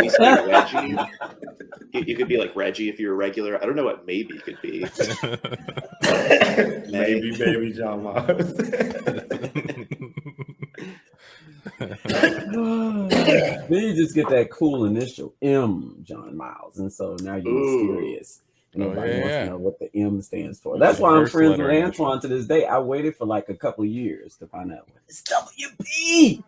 least be Reggie. You could be like Reggie if you're a regular. I don't know what maybe could be. Maybe baby John Miles. Then you just get that cool initial M, John Miles, and so now you're mysterious. And nobody wants to know what the M stands for. That's why I'm friends with Antoine to this day. I waited for like a couple of years to find out what is WP.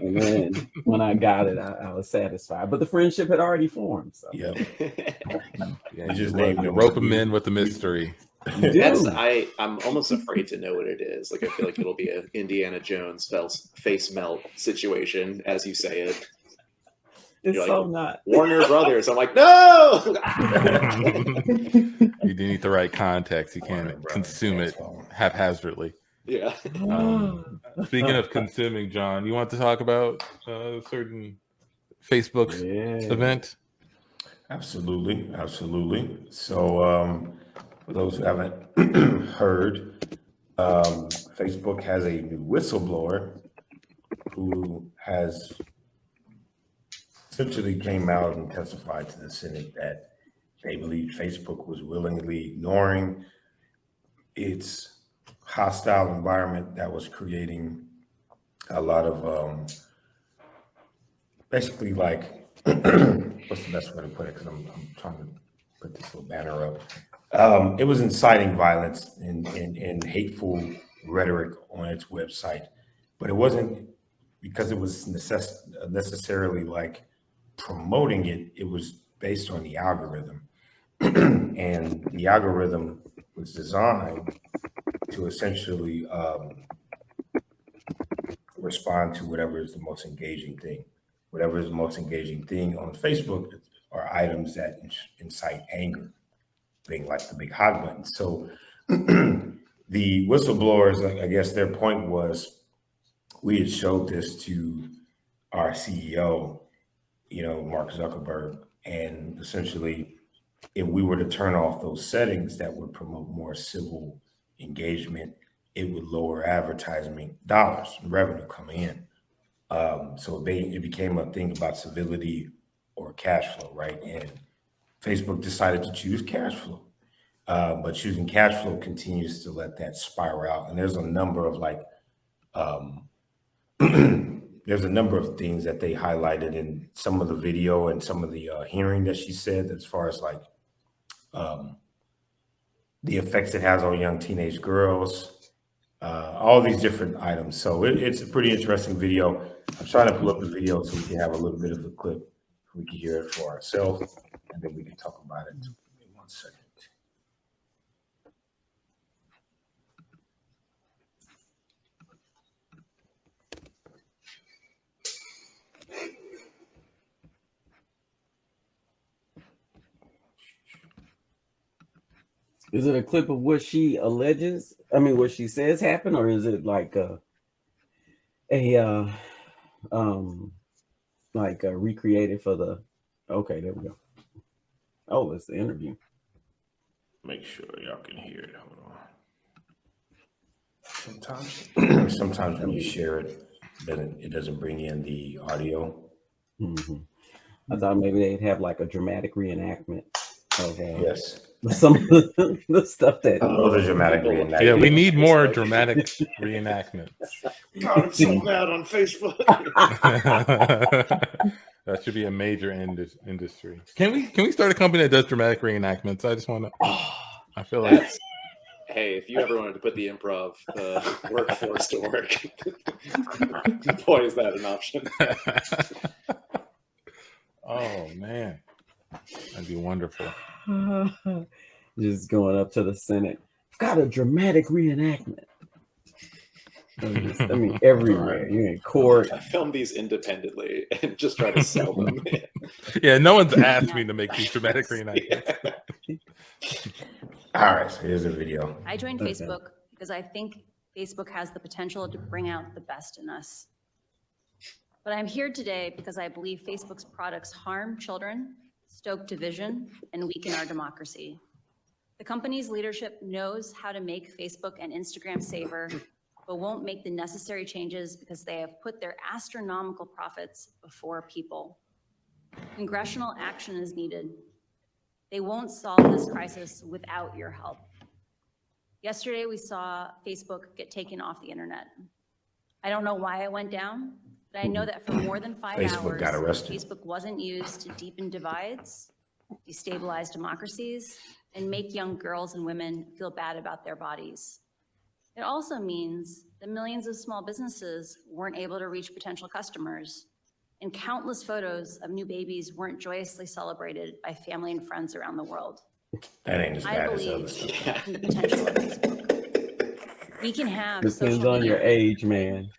And then when I got it, I was satisfied. But the friendship had already formed. So yeah, you just named it. Rope them in with the mystery. I'm almost afraid to know what it is. Like I feel like it'll be an Indiana Jones face melt situation as you say it. It's You're so like, not Warner Brothers. I'm like, no. You need the right context. You can't consume it haphazardly. Yeah. Speaking of consuming, John, you want to talk about a certain Facebook event? Absolutely. So, for those who haven't heard, Facebook has a new whistleblower who has essentially came out and testified to the Senate that they believe Facebook was willingly ignoring its hostile environment that was creating a lot of basically like what's the best way to put it, because I'm trying to put this little banner up. It was inciting violence and hateful rhetoric on its website, but it wasn't because it was necessarily like promoting it. It was based on the algorithm, and the algorithm was designed to essentially respond to whatever is the most engaging thing. Whatever is the most engaging thing on Facebook are items that incite anger, being like the big hot button. So the whistleblowers, I guess their point was, we had showed this to our CEO, Mark Zuckerberg, and essentially, if we were to turn off those settings that would promote more civil engagement, it would lower advertising dollars, revenue coming in. So it became a thing about civility or cash flow, right? And Facebook decided to choose cash flow, but choosing cash flow continues to let that spiral out. And there's a number of there's a number of things that they highlighted in some of the video and some of the hearing that she said, as far as like the effects it has on young teenage girls, all these different items. So it's a pretty interesting video. I'm trying to pull up the video so we can have a little bit of the clip. We can hear it for ourselves, and then we can talk about it. Give me 1 second. Is it a clip of what she alleges? I mean, what she says happened, or is it like recreated for the? Okay, there we go. Oh, it's the interview. Make sure y'all can hear it. Hold on. Sometimes when you share it, it doesn't bring in the audio. Mm-hmm. I thought maybe they'd have like a dramatic reenactment of yes, some of the stuff that. Oh, the dramatic reenactment. Yeah, we need more dramatic reenactments. God, I'm so mad on Facebook. That should be a major industry. Can we start a company that does dramatic reenactments? I just want to. I feel like. Hey, if you ever wanted to put the improv workforce to work, boy, is that an option. Oh man, that'd be wonderful. Just going up to the Senate. I've got a dramatic reenactment. I mean, everywhere. You're in court. I film these independently and just try to sell them. Yeah, no one's asked me to make these dramatic reenactments. Yeah. All right, so here's a video. I joined Facebook because I think Facebook has the potential to bring out the best in us. But I'm here today because I believe Facebook's products harm children, stoke division, and weaken our democracy. The company's leadership knows how to make Facebook and Instagram safer, but won't make the necessary changes because they have put their astronomical profits before people. Congressional action is needed. They won't solve this crisis without your help. Yesterday, we saw Facebook get taken off the internet. I don't know why it went down, but I know that for more than 5 Facebook hours, got arrested. Facebook wasn't used to deepen divides, destabilize democracies, and make young girls and women feel bad about their bodies. It also means that millions of small businesses weren't able to reach potential customers, and countless photos of new babies weren't joyously celebrated by family and friends around the world. That ain't as I bad as other believe stuff. in the potential of Facebook. We can have Depends social on your media age, man.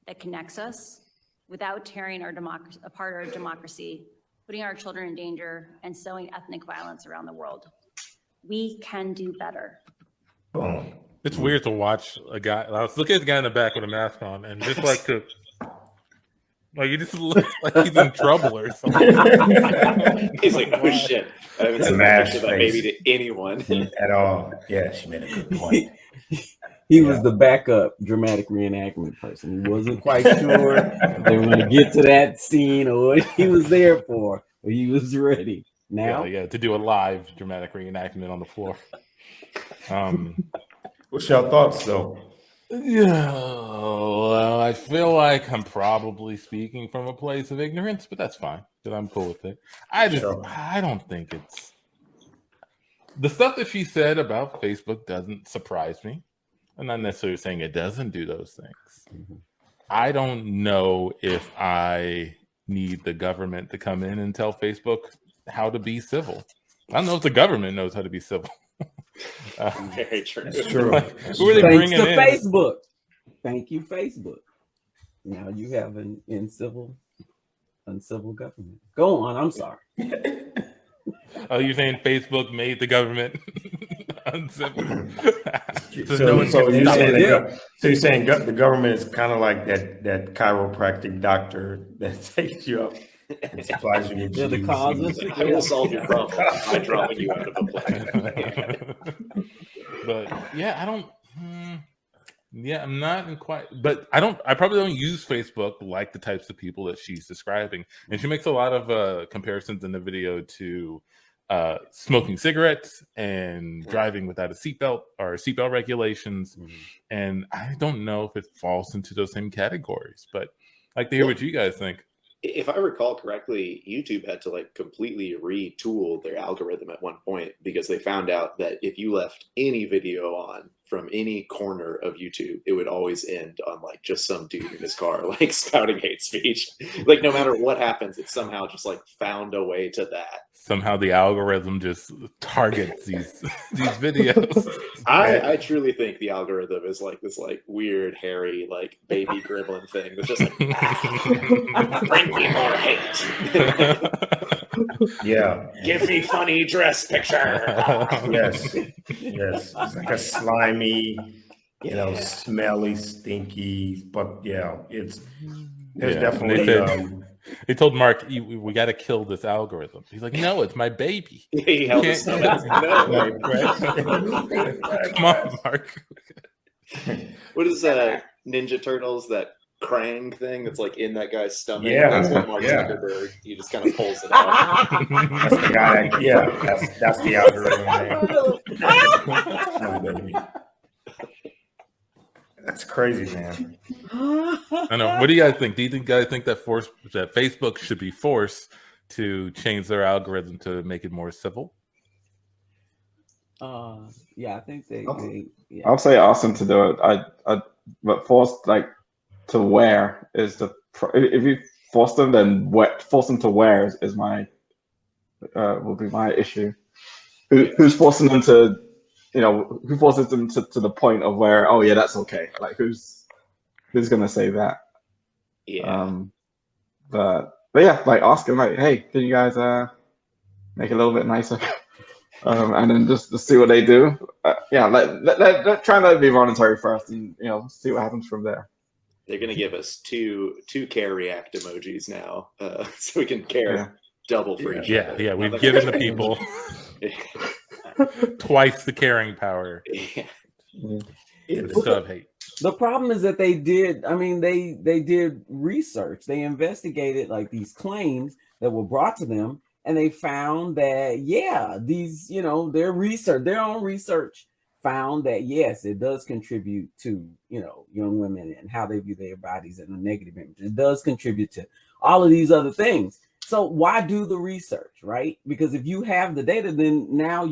that connects us without tearing our democracy apart, our democracy, putting our children in danger, and sowing ethnic violence around the world. We can do better. Boom. It's weird to watch a guy. I was looking at the guy in the back with a mask on, and just like to, like he just looks like he's in trouble or something. He's like, oh shit, I haven't It's a said that mash picture of that face. baby to anyone. At all. Yeah, she made a good point. He was the backup dramatic reenactment person. He wasn't quite sure if they were going to get to that scene or what he was there for, but he was ready. Now, Yeah, to do a live dramatic reenactment on the floor. What's your thoughts, though? Yeah, well, I feel like I'm probably speaking from a place of ignorance, but that's fine because I'm cool with it. I don't think it's the stuff that she said about Facebook doesn't surprise me. I'm not necessarily saying it doesn't do those things. I don't know if I need the government to come in and tell Facebook how to be civil. I don't know if the government knows how to be civil. Very true. That's true. Like, who are they thanks bringing to in? Facebook. Thank you, Facebook. Now you have an uncivil government. Go on. I'm sorry. Oh, you're saying Facebook made the government uncivil? So you're saying the government is kind of like that chiropractic doctor that takes you up and supplies you with They're the causes. I will solve your problem by dropping you out of a plane. But yeah, I don't. Yeah, I'm not in quite. But I probably don't use Facebook like the types of people that she's describing. And she makes a lot of comparisons in the video to smoking cigarettes and driving without a seatbelt or seatbelt regulations. And I don't know if it falls into those same categories. But I'd like to hear what you guys think. If I recall correctly, YouTube had to like completely retool their algorithm at one point because they found out that if you left any video on from any corner of YouTube, it would always end on like just some dude in his car like spouting hate speech. Like no matter what happens, it somehow just like found a way to that. Somehow the algorithm just targets these videos. I truly think the algorithm is like this like weird hairy like baby gremlin thing that's just like bring me more hate. Yeah. Give me funny dress picture. Yes. It's like a slimy, smelly, stinky, but there's definitely they told Mark, we got to kill this algorithm. He's like, no, it's my baby. He held his stomach. No. Come on, Mark. What is Ninja Turtles, that Krang thing that's like in that guy's stomach? Yeah, That's what Mark Zuckerberg, he just kind of pulls it out. That's the guy that's the algorithm. That's crazy, man. I know. What do you guys think? Do you guys think that Facebook should be forced to change their algorithm to make it more civil? Yeah, I think they I would say ask them to do it. But forced to wear is the if you force them, then force them to wear is my will be my issue. Who's forcing them to? Who forces them to the point of where, oh yeah, that's okay. Like who's gonna say that? Yeah. But yeah, like ask them like, hey, can you guys make it a little bit nicer? And then just see what they do. Yeah, let try and let it be voluntary first, and see what happens from there. They're gonna give us two care react emojis now, so we can care double for each other. Yeah, we've given the people twice the caring power. Instead of hate. The problem is that they did. I mean, they did research. They investigated like these claims that were brought to them, and they found that, yeah, these, you know, their own research found that, yes, it does contribute to, you know, young women and how they view their bodies and a negative image. It does contribute to all of these other things. So why do the research, right? Because if you have the data, then now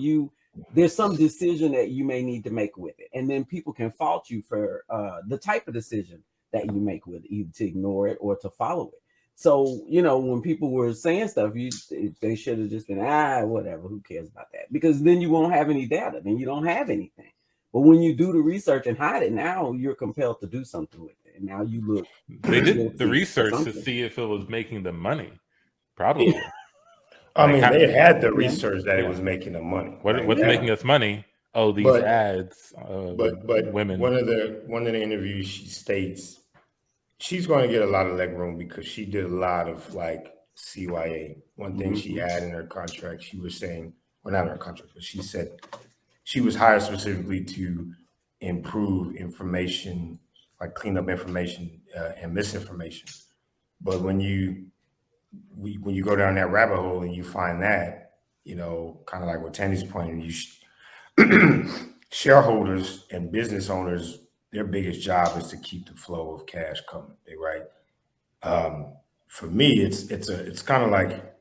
there's some decision that you may need to make with it. And then people can fault you for the type of decision that you make with it, either to ignore it or to follow it. So, you know, when people were saying stuff, they should have just been, whatever, who cares about that? Because then you won't have any data, then you don't have anything. But when you do the research and hide it, now you're compelled to do something with it. And now you look. They did the research to see if it was making them money. Probably. Yeah. I mean, they had the research that it was making them money. What's making us money? Oh, these ads. But women. One of the interviews, she states she's going to get a lot of leg room because she did a lot of like CYA. One thing she had in her contract, she was saying, well, not in her contract, but she said she was hired specifically to improve information, like clean up information and misinformation. But when you go down that rabbit hole and you find that, you know, kind of like what Tandy's pointing, shareholders and business owners, their biggest job is to keep the flow of cash coming, right? For me, it's kind of like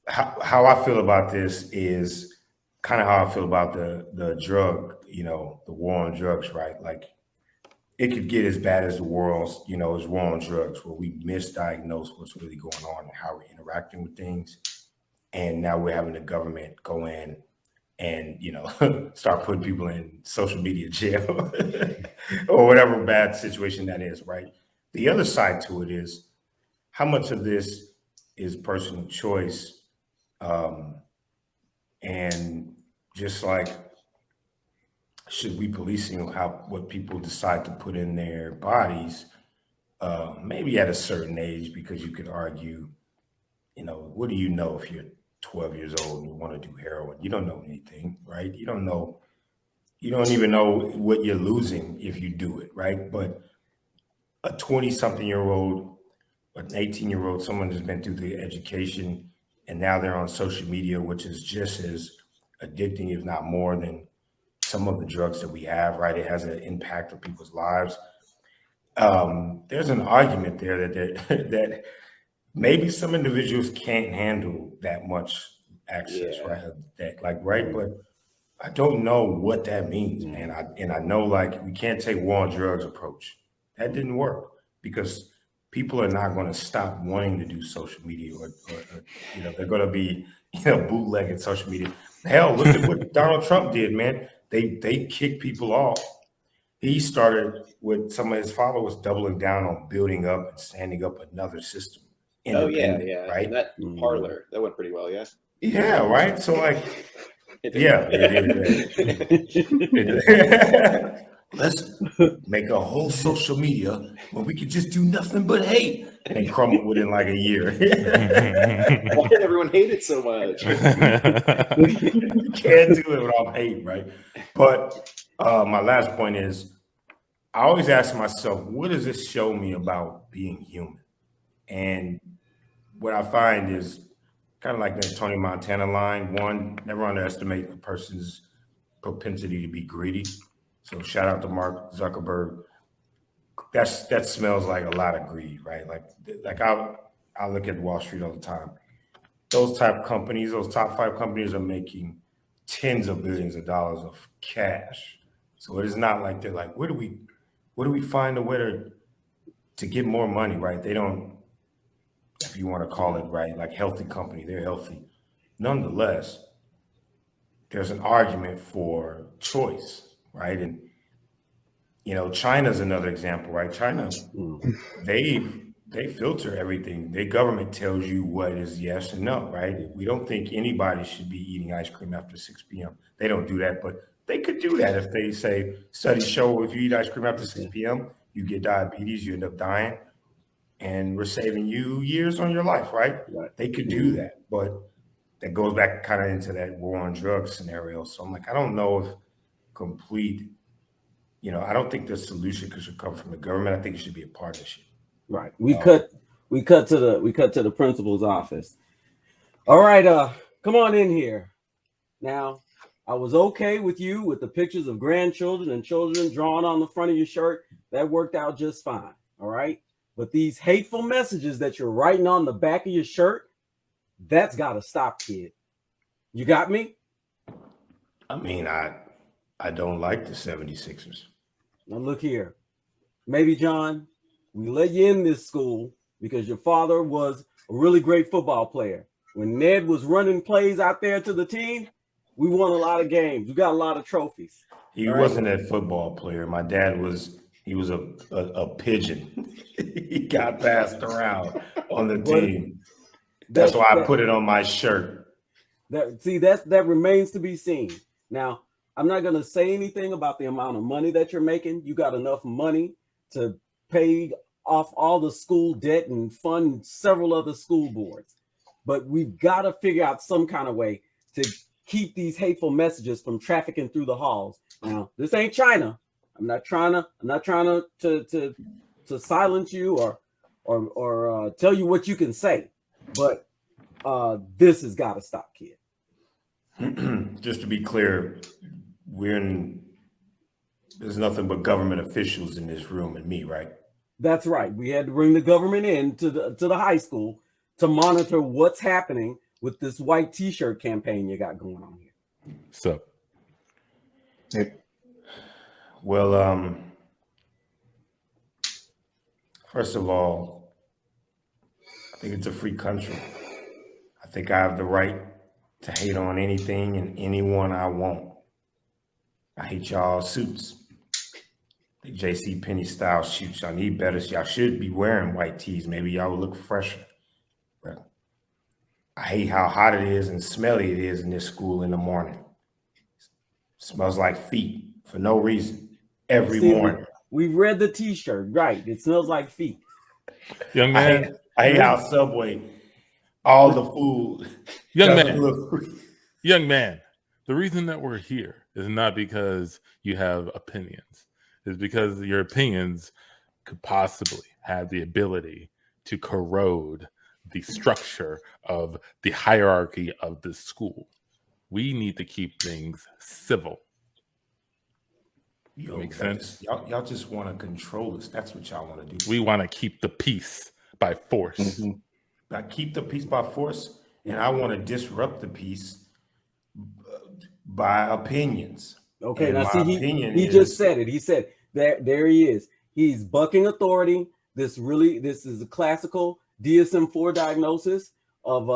how I feel about this is kind of how I feel about the drug, you know, the war on drugs, right? Like it could get as bad as the world's, you know, as war on drugs, where we misdiagnose what's really going on and how we're interacting with things. And now we're having the government go in and, you know, start putting people in social media jail or whatever bad situation that is, right? The other side to it is how much of this is personal choice, and just like, should we policing what people decide to put in their bodies, maybe at a certain age, because you could argue, you know, what do you know if you're 12 years old and you want to do heroin? You don't know anything, right? You don't even know what you're losing if you do it, right? But a 20-something-year-old, an 18-year-old, someone who's been through the education and now they're on social media, which is just as addicting, if not more, than some of the drugs that we have, right? It has an impact on people's lives. There's an argument there that maybe some individuals can't handle that much access, right? But I don't know what that means, man. I know, like, we can't take war on drugs approach. That didn't work because people are not going to stop wanting to do social media, or you know, they're going to be, you know, bootlegging social media. Hell, look at what Donald Trump did, man. They kicked people off. He started with some of his followers doubling down on building up and standing up another system. Oh yeah, right. And that Parler, that went pretty well, yes. Yeah, right. So like, let's make a whole social media where we could just do nothing but hate, and they crumbled within like a year. Why did everyone hate it so much? You can't do it without hate, right? But my last point is, I always ask myself, what does this show me about being human? And what I find is kind of like the Tony Montana line: one, never underestimate a person's propensity to be greedy. So shout out to Mark Zuckerberg. That smells like a lot of greed, right? Like I look at Wall Street all the time. Those type of companies, those top 5 companies, are making tens of billions of dollars of cash. So it is not like they're like, where do we find a way to get more money, right? They don't, if you want to call it, right, like healthy company, they're healthy. Nonetheless, there's an argument for choice, right? And, you know, China's another example, right? China, they filter everything. Their government tells you what is yes and no, right? We don't think anybody should be eating ice cream after 6 p.m. They don't do that, but they could do that if they say, studies show if you eat ice cream after 6 p.m., you get diabetes, you end up dying, and we're saving you years on your life, right? They could do that, but that goes back kind of into that war on drugs scenario. So I'm like, I don't know if complete, you know, I don't think the solution should come from the government. I think it should be a partnership. Right. We cut We cut to the principal's office. All right, come on in here. Now, I was okay with you with the pictures of grandchildren and children drawn on the front of your shirt. That worked out just fine. All right. But these hateful messages that you're writing on the back of your shirt, that's got to stop, kid. You got me? I mean, I don't like the 76ers. Now look here. Maybe, John, we let you in this school because your father was a really great football player. When Ned was running plays out there to the team, we won a lot of games. We got a lot of trophies. He wasn't a football player. My dad was. He was a pigeon. He got passed around on the team. That's why I put it on my shirt. That remains to be seen. Now, I'm not going to say anything about the amount of money that you're making. You got enough money to pay off all the school debt and fund several other school boards. But we've got to figure out some kind of way to keep these hateful messages from trafficking through the halls. Now, this ain't China. I'm not trying to silence you or tell you what you can say, but this has got to stop, kid. Just to be clear, there's nothing but government officials in this room and me, right? That's right. We had to bring the government in to the high school to monitor what's happening with this white T-shirt campaign you got going on here. So, well, first of all, I think it's a free country. I think I have the right to hate on anything and anyone I want. I hate y'all suits. The J.C. Penney style suits. Y'all need better. Y'all should be wearing white tees. Maybe y'all would look fresher. But I hate how hot it is and smelly it is in this school in the morning. It smells like feet for no reason. Every morning. We've read the T-shirt, right? It smells like feet. Young man, I hate how Subway, all the food. Young man, the reason that we're here is not because you have opinions. It's because your opinions could possibly have the ability to corrode the structure of the hierarchy of the school. We need to keep things civil. Makes sense? Y'all just want to control us. That's what y'all want to do. We want to keep the peace by force. Mm-hmm. I keep the peace by force, and I want to disrupt the peace by opinions. Okay, and now see, he just said it. He said there he is. He's bucking authority. This is a classical DSM-4 diagnosis of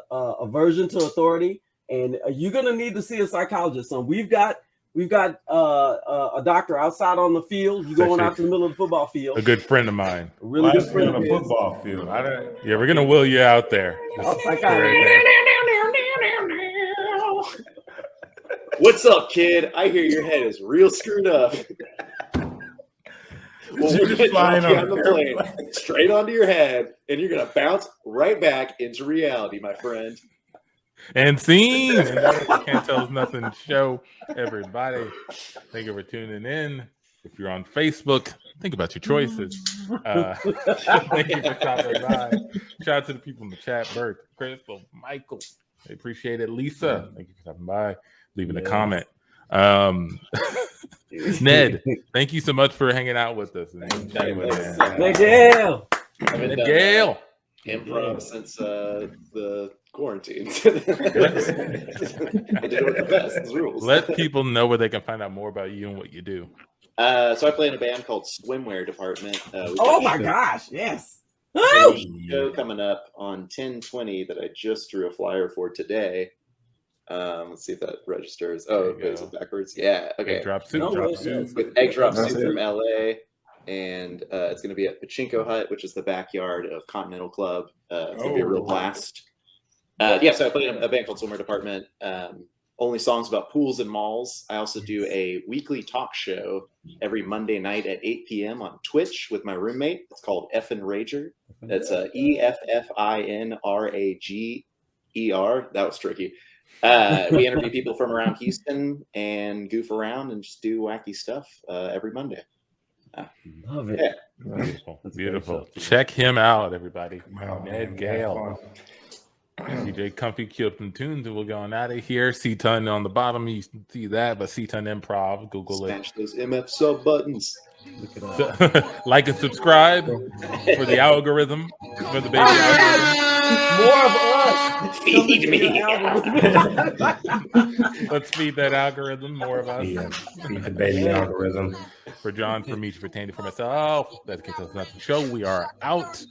aversion to authority, and you're gonna need to see a psychologist. So we've got a doctor outside on the field. You're going out to the middle of the football field. A good friend of mine. A really good friend on the football field. Yeah, we're gonna will you out there. What's up, kid? I hear your head is real screwed up. Well, we're just flying on the plane straight onto your head, and you're gonna bounce right back into reality, my friend. And scene. And that was the Can't Tell Us Nothing show, everybody. Thank you for tuning in. If you're on Facebook, think about your choices. Thank you for stopping by. Shout out to the people in the chat. Bert, Crystal, Michael. I appreciate it. Lisa, thank you for stopping by, leaving a comment. Ned, thank you so much for hanging out with us. Ned Gayle. Ned Gayle. Improv since the quarantine. I did it with the best rules. Let people know where they can find out more about you and what you do. So I play in a band called Swimwear Department. Oh my gosh, yes. Show coming up on 10/20 that I just drew a flyer for today. Let's see if that registers. Oh, okay, is it backwards? Yeah, okay. Egg Drop Soup. With Egg Drop Soup from LA. And it's going to be at Pachinko Hut, which is the backyard of Continental Club. It's going to be a real blast. So I play in a band called Swimwear Department. Only songs about pools and malls. I also do a weekly talk show every Monday night at 8 p.m. on Twitch with my roommate. It's called Effin' Rager. That's EFFINRAGER. That was tricky. We interview people from around Houston and goof around and just do wacky stuff every Monday. Love it. Yeah. Beautiful. That's a Beautiful. great show. Check him out, everybody. Wow, Ned man, Gayle. DJ Comfy Cute and Tunes, and we're going out of here. CTUN on the bottom, you see that, but CTUNimprov, Google Smash those MF sub buttons. Look it up. it. Like and subscribe for the algorithm, for the baby algorithm. More of us. Feed me. Let's feed that algorithm, more of us. Yeah, feed the baby algorithm. For John, for me, for Tandy, for myself, that's Kids Us Nothing Show. We are out.